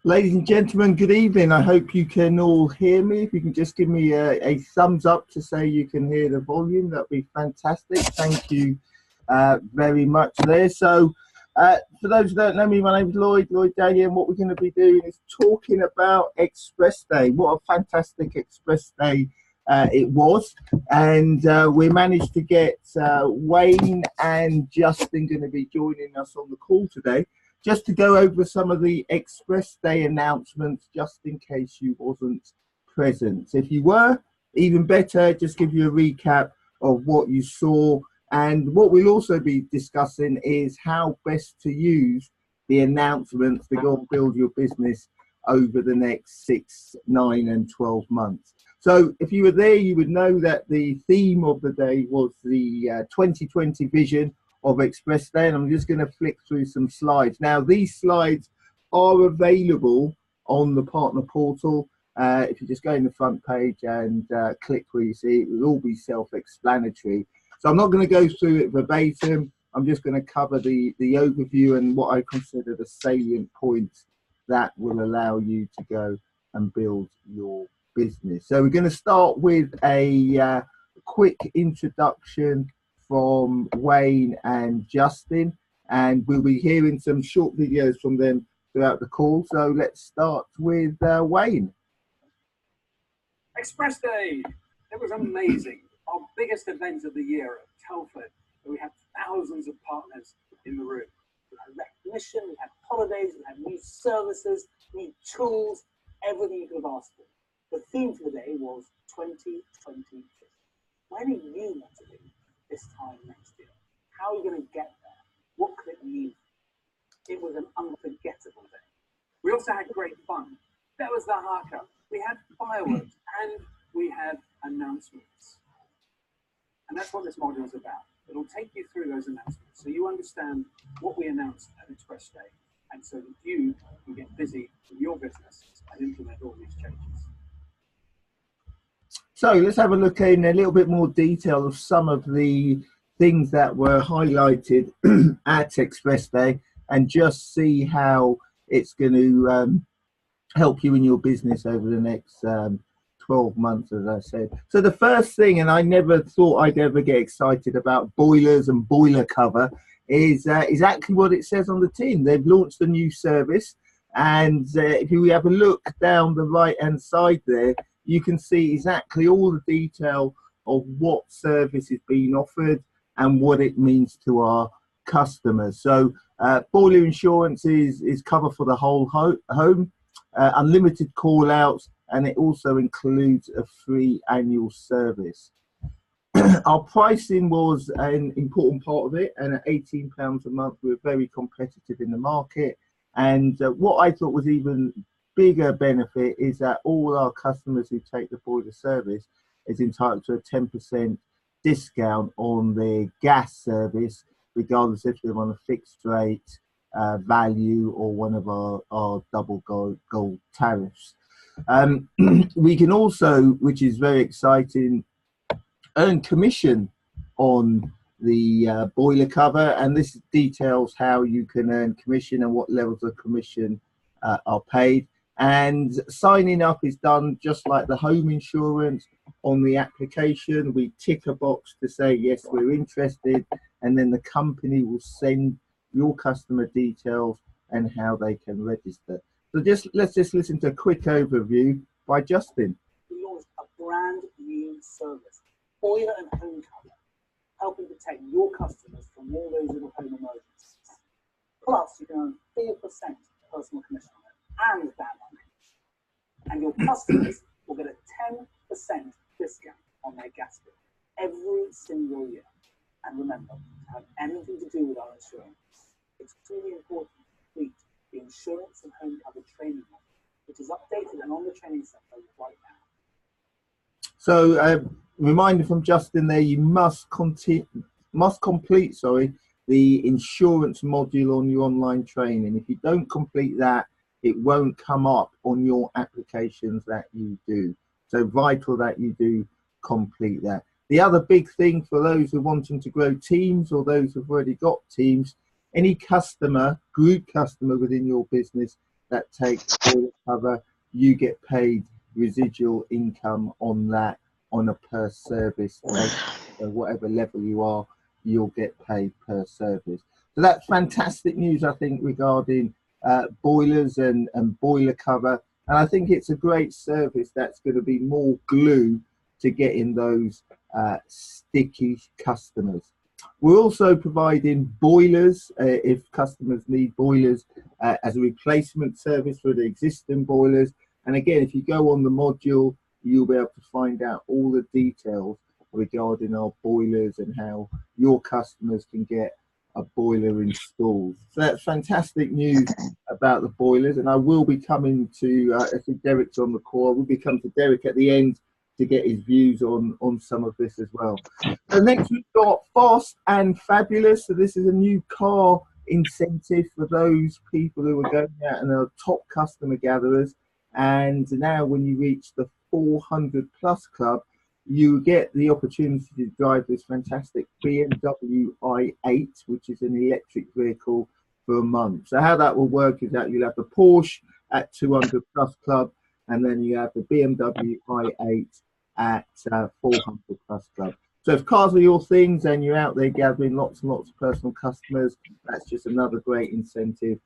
Ladies and gentlemen, good evening. I hope you can all hear me. If you can just give me a thumbs up to say you can hear the volume, that'd be fantastic. Thank you very much there. So for those who don't know me, my name is Lloyd Daly, and what we're going to be doing is talking about Express Day. What a fantastic Express Day it was. And we managed to get Wayne and Justin going to be joining us on the call today, just to go over some of the Express Day announcements, just in case you wasn't present. If you were, even better, just give you a recap of what you saw. And what we'll also be discussing is how best to use the announcements to go and build your business over the next 6, 9 and 12 months. So if you were there, you would know that the theme of the day was the 2020 vision of Express Day, and I'm just going to flick through some slides. Now, these slides are available on the partner portal. If you just go in the front page and click where you see it, it will all be self-explanatory. So I'm not going to go through it verbatim. I'm just going to cover the overview and what I consider the salient points that will allow you to go and build your business. So we're going to start with a quick introduction from Wayne and Justin, and we'll be hearing some short videos from them throughout the call. So let's start with Wayne. Express Day, it was amazing. Our biggest event of the year at Telford, where we had thousands of partners in the room. We had recognition, we had holidays, we had new services, new tools, everything you could have asked for. The theme for the day was 2020. Where do you want to be this time next year? How are you going to get there? What could it mean? It was an unforgettable day. We also had great fun. There was the haka. We had fireworks and we had announcements. And that's what this module is about. It'll take you through those announcements so you understand what we announced at Express Day, and so that you can get busy with your business and implement all these changes. So let's have a look in a little bit more detail of some of the things that were highlighted at Express Day, and just see how it's going to help you in your business over the next 12 months, as I said. So the first thing, and I never thought I'd ever get excited about boilers and boiler cover, is exactly what it says on the tin. They've launched a new service, and if you have a look down the right hand side there, you can see exactly all the detail of what service is being offered and what it means to our customers. So boiler insurance is cover for the whole home, unlimited call outs, and it also includes a free annual service. Our pricing was an important part of it, and at £18 a month, we were very competitive in the market. And what I thought was even bigger benefit is that all our customers who take the boiler service is entitled to a 10% discount on their gas service, regardless if they're on a fixed rate, value, or one of our double gold tariffs. We can also, which is very exciting, earn commission on the boiler cover, and this details how you can earn commission and what levels of commission are paid. And signing up is done just like the home insurance. On the application, we tick a box to say yes, we're interested, and then the company will send your customer details and how they can register. So let's just listen to a quick overview by Justin. We launched a brand new service, Boiler and Home Cover, helping protect your customers from all those little home emergencies. Plus, you can earn 4% personal commission on it and that money. And your customers will get a 10% discount on their gas bill every single year. And remember, to have anything to do with our insurance, it's really important to complete the insurance and home cover training module, which is updated and on the training center right now. So reminder from Justin there, you must complete the insurance module on your online training. If you don't complete that, it won't come up on your applications that you do. So vital that you do complete that. The other big thing for those who are wanting to grow teams, or those who've already got teams, any customer, group customer within your business that take boiler cover, you get paid residual income on that on a per service basis. So whatever level you are, you'll get paid per service. So that's fantastic news, I think, regarding boilers and boiler cover. And I think it's a great service that's going to be more glue to getting those sticky customers. We're also providing boilers if customers need boilers as a replacement service for the existing boilers. And again, if you go on the module, you'll be able to find out all the details regarding our boilers and how your customers can get a boiler installed. So that's fantastic news about the boilers. And I will be coming to, I think Derek's on the call, we'll be coming to Derek at the end to get his views on some of this as well. So next we've got Fast and Fabulous. So this is a new car incentive for those people who are going out and are top customer gatherers. And now when you reach the 400 plus club, you get the opportunity to drive this fantastic BMW i8, which is an electric vehicle, for a month. So how that will work is that you'll have the Porsche at 200 plus club, and then you have the BMW i8 at 400 plus club. So if cars are your things and you're out there gathering lots and lots of personal customers, that's just another great incentive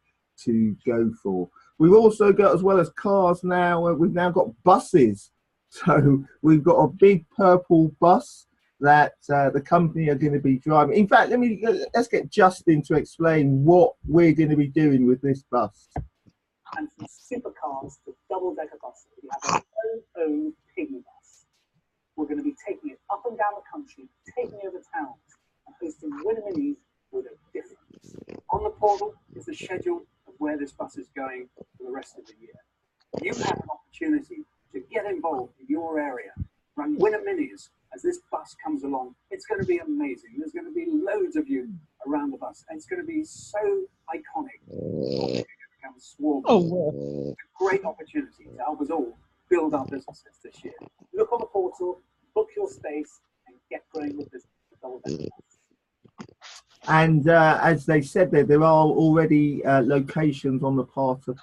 to go for. We've also got, as well as cars now, we've now got buses. So we've got a big purple bus that the company are going to be driving. In fact, let's get Justin to explain what we're going to be doing with this bus. And from supercars to double-decker buses, we have our own piggy bus. We're going to be taking it up and down the country, taking over towns, and hosting winter minis with a difference. On the portal is the schedule of where this bus is going for the rest of the year. You have an opportunity to get involved in your area, run winter minis as this bus comes along. It's going to be amazing. There's going to be loads of you around the bus, and it's going to be so iconic. It's a great opportunity to help us all build our businesses this year. Look on the portal, book your space, and get going with this. And as they said there are already locations on the partner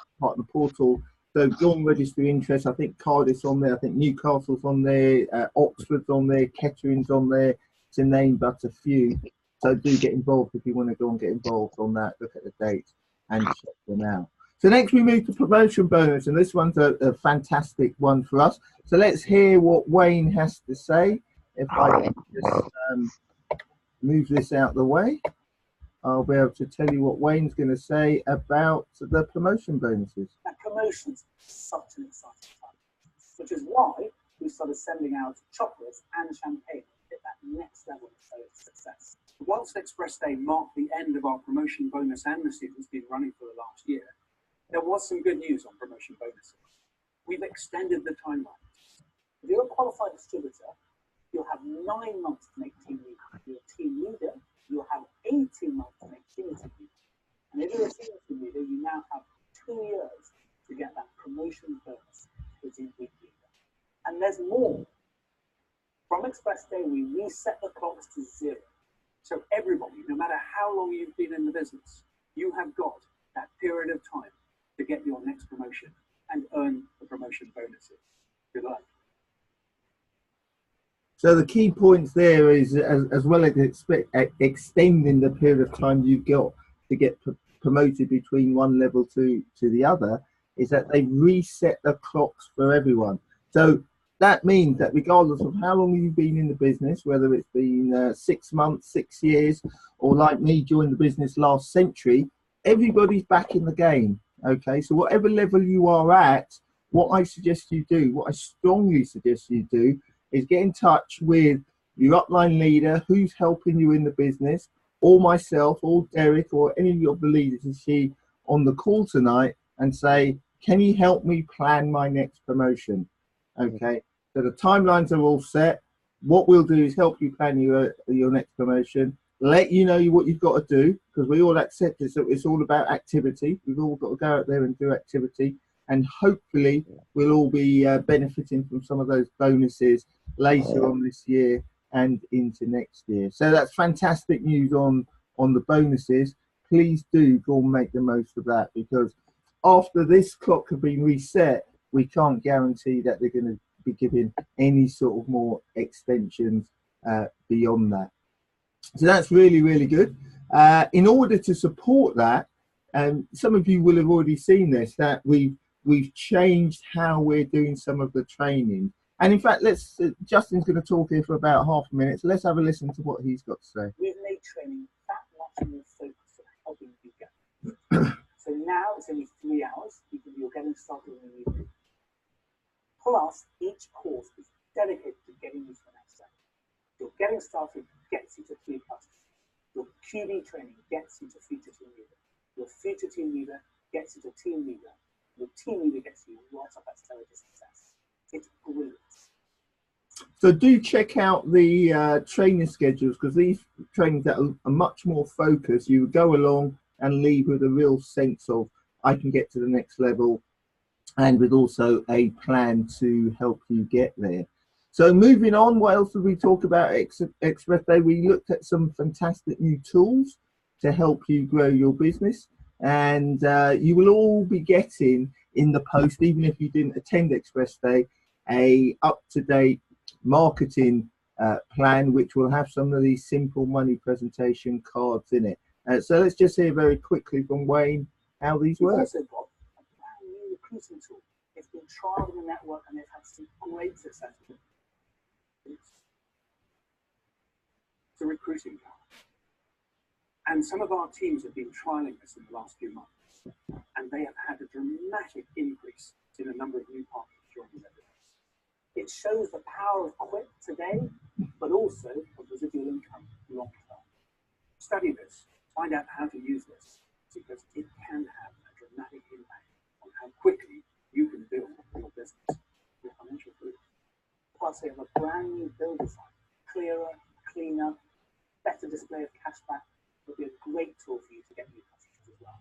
portal. So go and register interest. I think Cardiff's on there. I think Newcastle's on there. Oxford's on there. Kettering's on there, to name but a few. So do get involved if you want to go and get involved on that. Look at the dates and check them out. So next we move to promotion bonus, and this one's a fantastic one for us. So let's hear what Wayne has to say. If I can just move this out the way, I'll be able to tell you what Wayne's going to say about the promotion bonuses. Now, promotions are such an exciting time, which is why we started sending out chocolates and champagne to hit that next level of success. Whilst Express Day marked the end of our promotion bonus amnesty that's been running for the last year, there was some good news on promotion bonuses. We've extended the timeline. If you're a qualified distributor, you'll have 9 months to make team leader. If you're a team leader, you'll have 18 months to make senior team leader. And if you're a senior team leader, you now have 2 years to get that promotion bonus to team leader. And there's more. From Express Day, we reset the clocks to 0. So everybody, no matter how long you've been in the business, you have got that period of time to get your next promotion and earn the promotion bonuses. Good luck. So the key points there is, as well as extending the period of time you've got to get promoted between one level to the other, is that they reset the clocks for everyone. So that means that regardless of how long you've been in the business, whether it's been 6 months, 6 years, or like me, joined the business last century, everybody's back in the game. Okay, so whatever level you are at, what I suggest you do, what I strongly suggest you do, is get in touch with your upline leader who's helping you in the business, or myself, or Derek, or any of the leaders you see on the call tonight, and say, can you help me plan my next promotion? Okay, so the timelines are all set. What we'll do is help you plan your next promotion, let you know what you've got to do, because we all accept this. So it's all about activity. We've all got to go out there and do activity, and hopefully we'll all be benefiting from some of those bonuses later on this year and into next year. So that's fantastic news on the bonuses. Please do go and make the most of that, because after this clock has been reset, we can't guarantee that they're going to be giving any sort of more extensions beyond that. So that's really, really good. In order to support that, some of you will have already seen this, that we've changed how we're doing some of the training. And in fact, Justin's going to talk here for about half a minute, so let's have a listen to what he's got to say. We've made training that much more focused on helping you get. So now it's only 3 hours. You're getting started in the evening. Plus, each course is dedicated to getting you to the next step. Your getting started gets you to 3+. Your QB training gets you to future team leader. Your future team leader gets you to team leader. Your team leader gets you right up that stair to success. It's brilliant. So do check out the training schedules, because these trainings that are much more focused, you go along and leave with a real sense of, I can get to the next level, and with also a plan to help you get there. So moving on, what else did we talk about Express Day? We looked at some fantastic new tools to help you grow your business, and you will all be getting in the post, even if you didn't attend Express Day, a up-to-date marketing plan, which will have some of these simple money presentation cards in it. So let's just hear very quickly from Wayne how these work. We've also got a brand new recruiting tool. It's been trialed in the network and they've had some great success. It's a recruiting card. And some of our teams have been trialing this in the last few months, and they have had a dramatic increase in the number of new partners joining their business. It shows the power of Quip today, but also of residual income long term. Study this, find out how to use this, because it can have a dramatic impact on how quickly you can build your business, your financial freedom. Plus, they have a brand new bill design, clearer, cleaner, better display of cashback. It'll be a great tool for you to get new customers as well.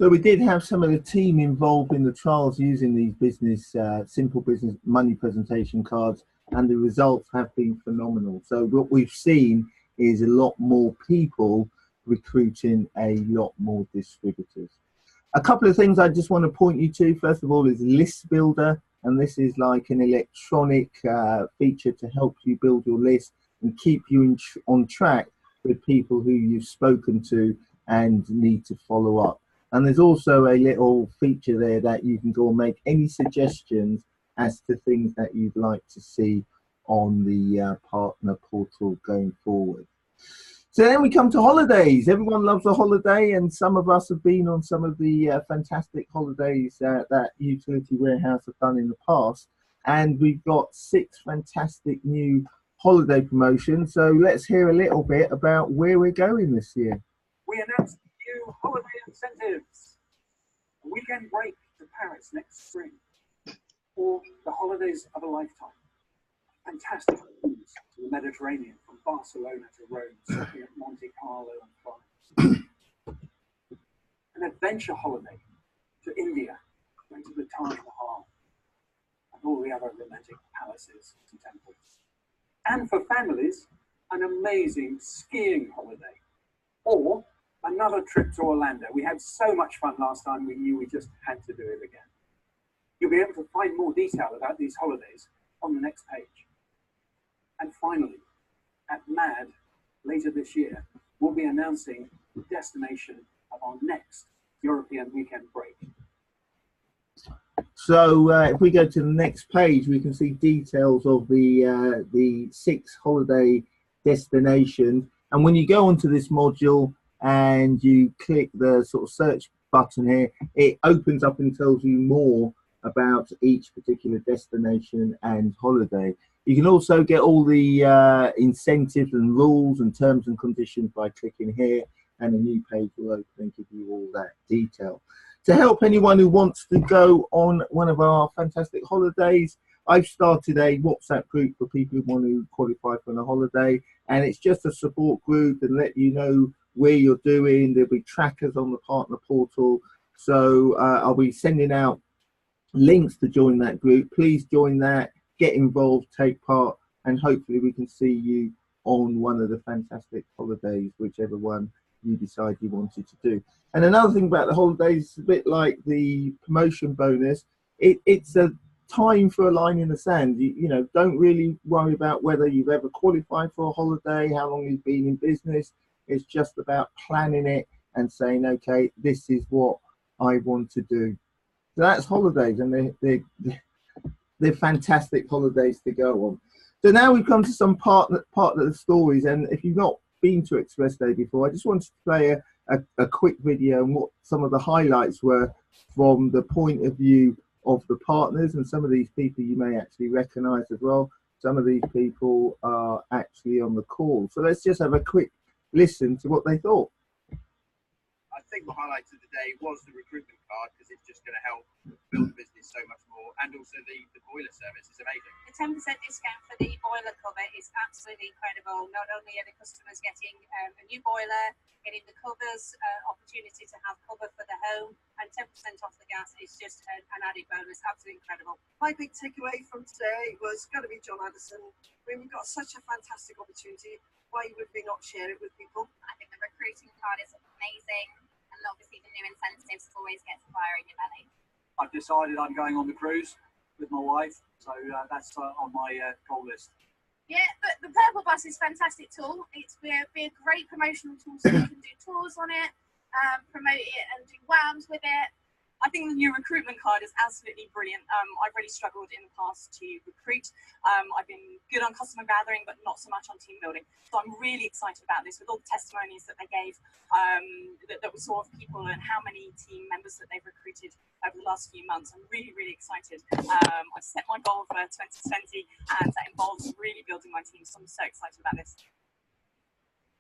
So we did have some of the team involved in the trials using these simple business money presentation cards, and the results have been phenomenal. So what we've seen is a lot more people recruiting a lot more distributors. A couple of things I just want to point you to. First of all is List Builder, and this is like an electronic feature to help you build your list and keep you on track with people who you've spoken to and need to follow up. And there's also a little feature there that you can go and make any suggestions as to things that you'd like to see on the partner portal going forward. So then we come to holidays. Everyone loves a holiday, and some of us have been on some of the fantastic holidays that Utility Warehouse have done in the past. And we've got 6 fantastic new holiday promotions. So let's hear a little bit about where we're going this year. We announced new holiday incentives. A weekend break to Paris next spring, or the holidays of a lifetime. Fantastic cruise to the Mediterranean from Barcelona to Rome, stopping at Monte Carlo and Florence. An adventure holiday to India, going to the Taj Mahal and all the other romantic palaces and temples. And for families, an amazing skiing holiday, or another trip to Orlando. We had so much fun last time, we knew we just had to do it again. You'll be able to find more detail about these holidays on the next page. And finally, at MAD later this year, we'll be announcing the destination of our next European weekend break. So if we go to the next page, we can see details of the 6 holiday destinations. And when you go onto this module and you click the sort of search button here, it opens up and tells you more about each particular destination and holiday. You can also get all the incentives and rules and terms and conditions by clicking here, and a new page will open and give you all that detail. To help anyone who wants to go on one of our fantastic holidays, I've started a WhatsApp group for people who want to qualify for a holiday, and it's just a support group and let you know where you're doing. There'll be trackers on the partner portal. So I'll be sending out links to join that group. Please join that, get involved, take part, and hopefully we can see you on one of the fantastic holidays, whichever one you decide you wanted to do. And another thing about the holidays, a bit like the promotion bonus, it's a time for a line in the sand. You know, don't really worry about whether you've ever qualified for a holiday, how long you've been in business. It's just about planning it and saying, okay, this is what I want to do. So that's holidays, and they're fantastic holidays to go on. So now we come to some part of the stories, and if you've not been to Express Day before, I just wanted to play a quick video and what some of the highlights were from the point of view of the partners, and some of these people you may actually recognise as well. Some of these people are actually on the call. So let's just have a quick listen to what they thought. I think the highlight of the day was the recruitment card, because it's just going to help build the business so much more, and also the boiler service is amazing. The 10% discount for the boiler cover is absolutely incredible. Not only are the customers getting a new boiler, getting the covers, opportunity to have cover for the home, and 10% off the gas is just an added bonus. Absolutely incredible. My big takeaway from today was going to be John Addison. I mean, we've got such a fantastic opportunity. Why would we not share it with people? I think the recruiting card is amazing, and obviously the new incentives always gets fire in your belly. I've decided I'm going on the cruise with my wife, so that's on my goal list. Yeah, but the Purple Bus is a fantastic tool. It's be a great promotional tool, so you can do tours on it, promote it and do WAMs with it. I think the new recruitment card is absolutely brilliant. I've really struggled in the past to recruit. I've been good on customer gathering, but not so much on team building. So I'm really excited about this with all the testimonies that they gave, that we saw of people and how many team members that they've recruited over the last few months. I'm really, really excited. I've set my goal for 2020, and that involves really building my team. So I'm so excited about this.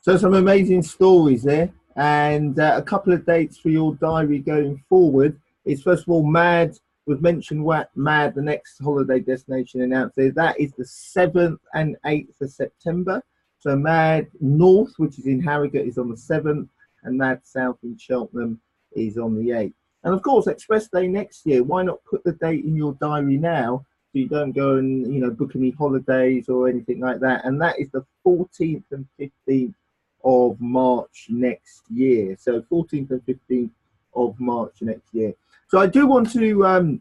So some amazing stories there, and a couple of dates for your diary going forward. Is first of all, MAD, we've mentioned MAD, the next holiday destination announced there. That is the 7th and 8th of September. So MAD North, which is in Harrogate, is on the 7th, and MAD South in Cheltenham is on the 8th. And of course, Express Day next year, why not put the date in your diary now so you don't go and, you know, book any holidays or anything like that. And that is the 14th and 15th of March next year. So 14th and 15th of March next year. So I do want to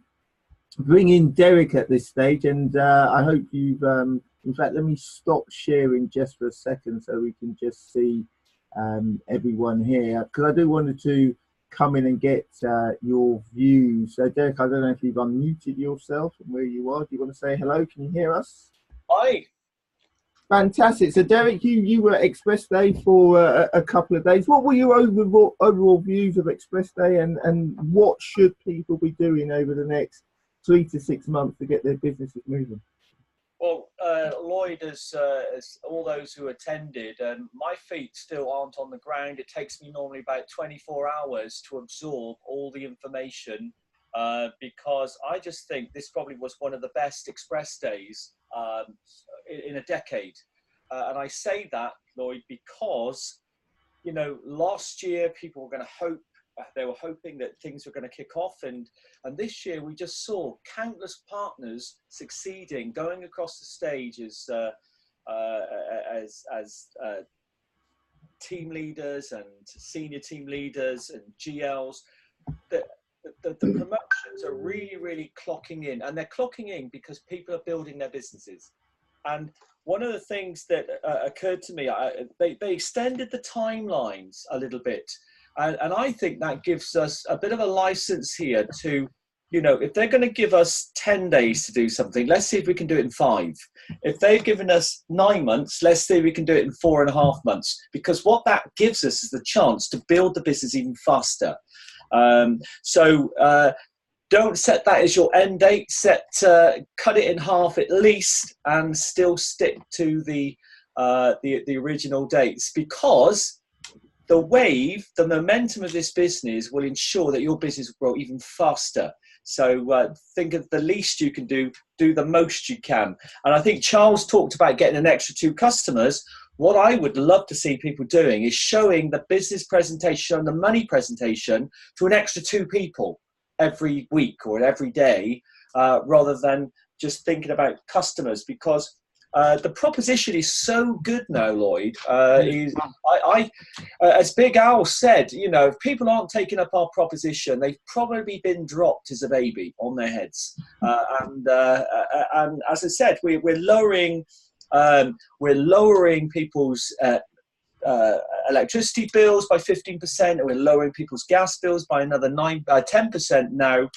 bring in Derek at this stage, and I hope you've, in fact, let me stop sharing just for a second so we can just see everyone here, because I do want to come in and get your views. So Derek, I don't know if you've unmuted yourself and where you are. Do you want to say hello? Can you hear us? Hi. Fantastic. So Derek, you were at Express Day for a couple of days. What were your overall views of Express Day, and what should people be doing over the next 3 to 6 months to get their businesses moving? Well, Lloyd, as all those who attended, my feet still aren't on the ground. It takes me normally about 24 hours to absorb all the information, because I just think this probably was one of the best Express Days in a decade. And I say that, Lloyd, because, you know, last year people were going to hope, they were hoping that things were going to kick off, and this year we just saw countless partners succeeding, going across the stage as team leaders and senior team leaders and GLs. The promotions are really, really clocking in, and they're clocking in because people are building their businesses. And one of the things that occurred to me, they extended the timelines a little bit. And I think that gives us a bit of a license here to, you know, if they're going to give us 10 days to do something, let's see if we can do it in 5. If they've given us 9 months, let's see if we can do it in 4.5 months. Because what that gives us is the chance to build the business even faster. Don't set that as your end date. Cut it in half at least, and still stick to the original dates, because the wave, the momentum of this business will ensure that your business will grow even faster. So think of the least you can do the most you can. And I think Charles talked about getting an extra 2 customers. What I would love to see people doing is showing the business presentation and the money presentation to an extra 2 people every week or every day, rather than just thinking about customers, because The proposition is so good now, Lloyd. As Big Al said, you know, if people aren't taking up our proposition, they've probably been dropped as a baby on their heads. And as I said, we're lowering people's electricity bills by 15%, and we're lowering people's gas bills by another 10% now.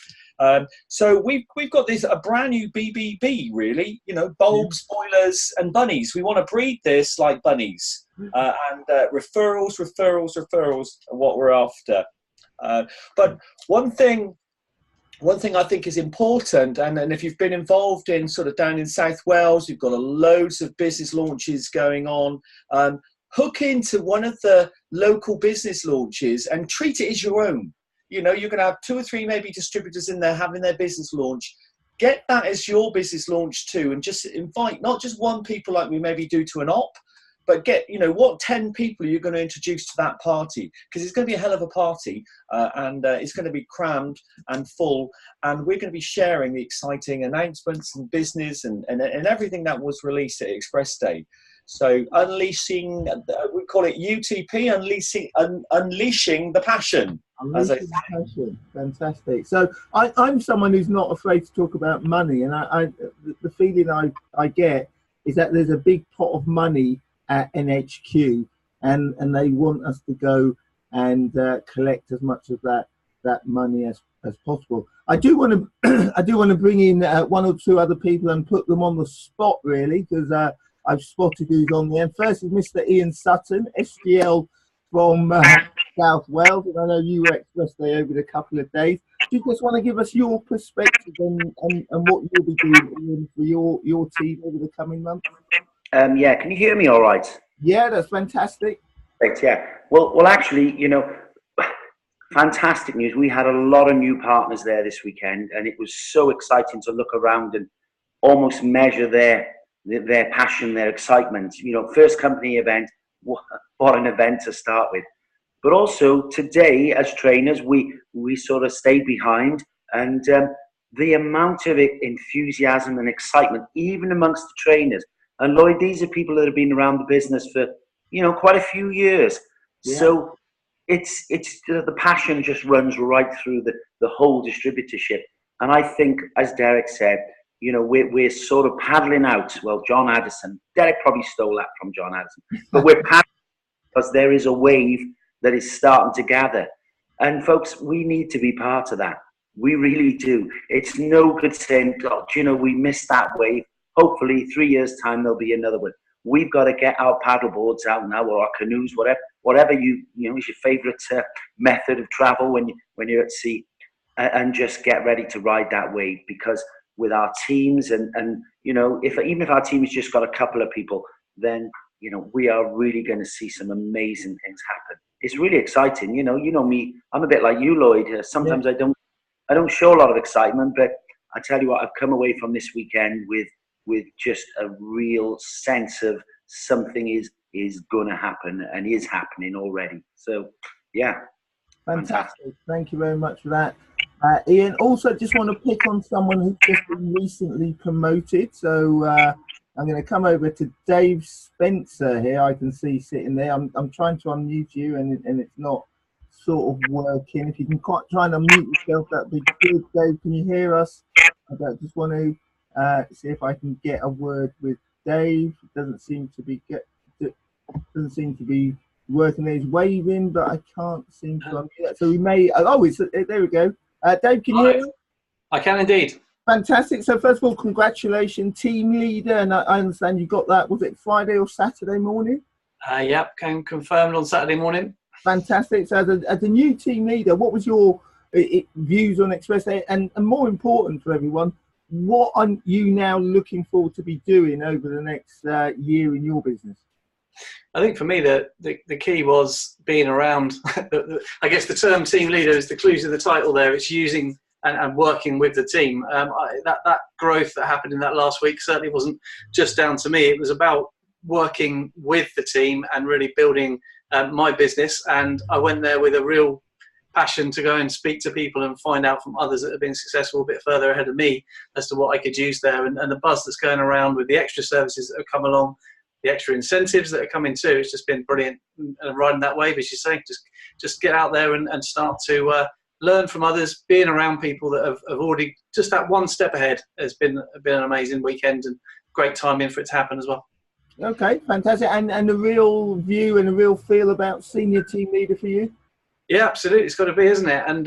So we've got a brand new BBB, really, you know, bulbs, boilers and bunnies. We want to breed this like bunnies, and referrals are what we're after. But one thing I think is important, and if you've been involved in sort of down in South Wales, you've got loads of business launches going on. Hook into one of the local business launches and treat it as your own. You know, you're going to have 2 or 3 maybe distributors in there having their business launch. Get that as your business launch too, and just invite not just one people like we maybe do to an op, but get, you know, what 10 people you're going to introduce to that party, because it's going to be a hell of a party, and it's going to be crammed and full, and we're going to be sharing the exciting announcements and business and everything that was released at Express Day. So unleashing, we call it UTP, unleashing the passion. Unleashing the passion. Fantastic. So I'm someone who's not afraid to talk about money, and the feeling I get is that there's a big pot of money at NHQ, and they want us to go and collect as much of that money as possible. I do want to bring in 1 or 2 other people and put them on the spot, really, because I've spotted who's on there. And first is Mr. Ian Sutton, SGL from South Wales, and I know you were at Express Day over the couple of days. Do you just want to give us your perspective and what you'll be doing for your team over the coming months? Yeah, can you hear me all right? Yeah, that's fantastic. Great, yeah. Well, actually, you know, fantastic news. We had a lot of new partners there this weekend, and it was so exciting to look around and almost measure their passion, their excitement. You know, first company event, what an event to start with. But also today, as trainers, we sort of stayed behind, and the amount of enthusiasm and excitement, even amongst the trainers. And Lloyd, these are people that have been around the business for, you know, quite a few years. Yeah. So it's the passion just runs right through the whole distributorship. And I think, as Derek said, you know, we're sort of paddling out. Well, John Addison, Derek probably stole that from John Addison, but we're paddling because there is a wave that is starting to gather. And folks, we need to be part of that. We really do. It's no good saying, God, you know, we missed that wave. Hopefully 3 years' time, there'll be another one. We've got to get our paddle boards out now, or our canoes, whatever you know is your favorite method of travel when you're at sea, and just get ready to ride that wave. Because with our teams and you know, even if our team has just got a couple of people, then, you know, we are really going to see some amazing things happen. It's really exciting. You know me, I'm a bit like you, Lloyd. Sometimes I don't show a lot of excitement, but I tell you what, I've come away from this weekend with just a real sense of something is going to happen and is happening already. So, yeah. Fantastic. Thank you very much for that. Ian, also just want to pick on someone who's just been recently promoted. So I'm going to come over to Dave Spencer here. I can see sitting there. I'm trying to unmute you and it's not sort of working. If you can try and unmute yourself, that'd be good. Dave, can you hear us? I just want to see if I can get a word with Dave. It doesn't seem to be working. He's waving, but I can't seem to unmute that. So we may. There we go. Dave, can you hear me? I can indeed. Fantastic. So first of all, congratulations, team leader. And I understand you got that. Was it Friday or Saturday morning? Yep, confirmed on Saturday morning. Fantastic. So as a new team leader, what was your views on Express Day, and more important for everyone, what are you now looking forward to be doing over the next year in your business? I think for me, the key was being around. I guess the term team leader is the clue to the title there. It's using and working with the team. That growth that happened in that last week certainly wasn't just down to me. It was about working with the team and really building my business. And I went there with a real passion to go and speak to people and find out from others that have been successful a bit further ahead of me as to what I could use there, and the buzz that's going around with the extra services that have come along, the extra incentives that are coming too. It's just been brilliant, and riding that wave, as you say, just get out there and start to learn from others. Being around people that have already just that one step ahead has been an amazing weekend, and great timing for it to happen as well. Okay, fantastic. And the real view and the real feel about senior team leader for you? Yeah, absolutely. It's got to be, isn't it? And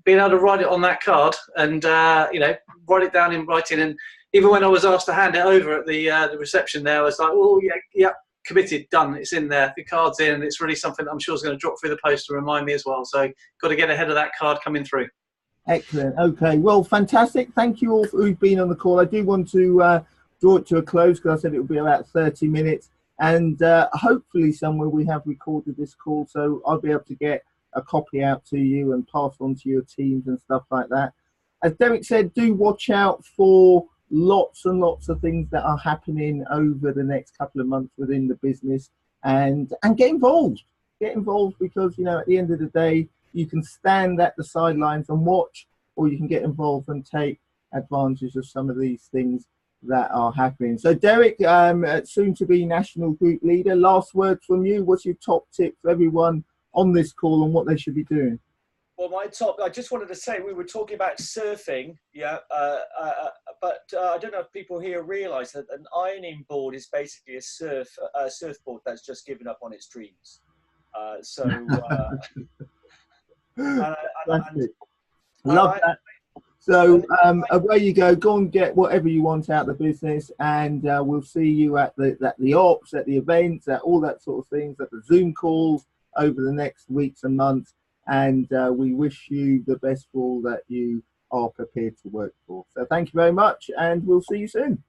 being able to write it on that card and write it down in writing. And even when I was asked to hand it over at the reception there, I was like, oh yeah, committed, done. It's in there. The card's in, and it's really something that I'm sure is going to drop through the post to remind me as well. So got to get ahead of that card coming through. Excellent. Okay. Well, fantastic. Thank you all who've been on the call. I do want to draw it to a close because I said it would be about 30 minutes. And hopefully somewhere we have recorded this call, so I'll be able to get a copy out to you and pass on to your teams and stuff like that. As Derek said, do watch out for lots and lots of things that are happening over the next couple of months within the business, and get involved. Get involved because, at the end of the day, you can stand at the sidelines and watch, or you can get involved and take advantage of some of these things that are happening. So Derek, soon to be national group leader, last word from you. What's your top tip for everyone on this call on what they should be doing? Well, I just wanted to say, we were talking about surfing, but I don't know if people here realise that an ironing board is basically a surfboard that's just given up on its dreams. Love that. So away you go. Go and get whatever you want out of the business, and we'll see you at the ops, at the events, at all that sort of things, at the Zoom calls over the next weeks and months. And we wish you the best for all that you are prepared to work for. So thank you very much, and we'll see you soon.